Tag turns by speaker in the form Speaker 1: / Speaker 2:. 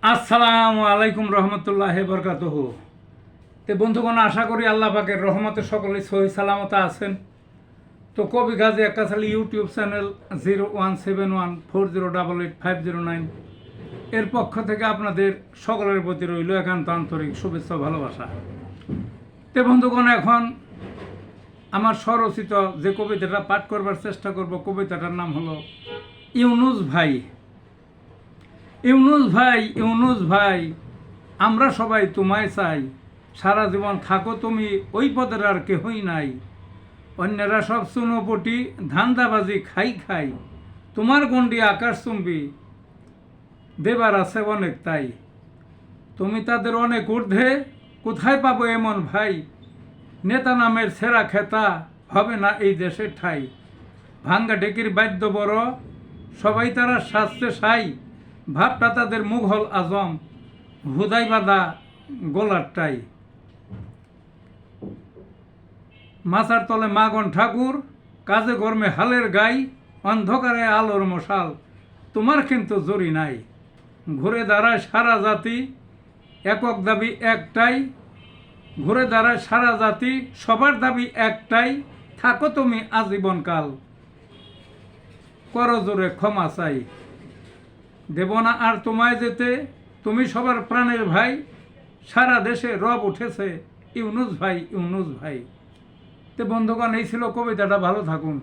Speaker 1: আসসালামু আলাইকুম রহমতুল্লাহ বরকাতহ। তো বন্ধুগণ, আশা করি আল্লাহ পাকের রহমতে সকলে সহি সালামতা আছেন। তো কবি গাজী একাশালী ইউটিউব চ্যানেল 017140885009 এর পক্ষ থেকে আপনাদের সকলের প্রতি রইল একান্ত আন্তরিক শুভেচ্ছা ভালোবাসা। তো বন্ধুগণ, এখন আমার স্বরচিত যে কবিতাটা পাঠ করবার চেষ্টা করব, কবিতাটার নাম হলো ইউনুস ভাই। ইউনুস ভাই, ইউনুস ভাই, আমরা সবাই তোমায় চাই, সারা জীবন থাকো তুমি, ওই পদের আর কেহই নাই। অন্যেরা সব চুনোপটি ধান্দাবাজি খাই খাই, তোমার গণ্ডি আকাশ চুম্বি দেবার আছে অনেক তাই। তুমি তাদের অনেক ঊর্ধ্বে, কোথায় পাবো এমন ভাই? নেতা নামের সেরা খেতা হবে না এই দেশের ঠাই। ভাঙ্গা ডেকির বাদ্য বড়, সবাই তারা শাস্তে সাই। ভাবটা তাদের মুঘল আজম, হুদাই বাঁধা গোলারটাই। মাথার তলে মাগন ঠাকুর, কাজে কর্মে হালের গাই। অন্ধকারে আলোর মশাল, তোমার কিন্তু জরি নাই। ঘুরে দাঁড়ায় সারা জাতি, একক দাবি একটাই। ঘুরে দাঁড়ায় সারা জাতি, সবার দাবি একটাই। থাকো তুমি আজীবনকাল, করজোরে ক্ষমা চাই। দেব না আর তোমায় যেতে, তুমি সবার প্রাণের ভাই। সারা দেশে রব উঠেছে ইউনুস ভাই, ইউনুস ভাই। তো বন্ধুগণ, এই ছিল কবিতাটা। ভালো থাকুন।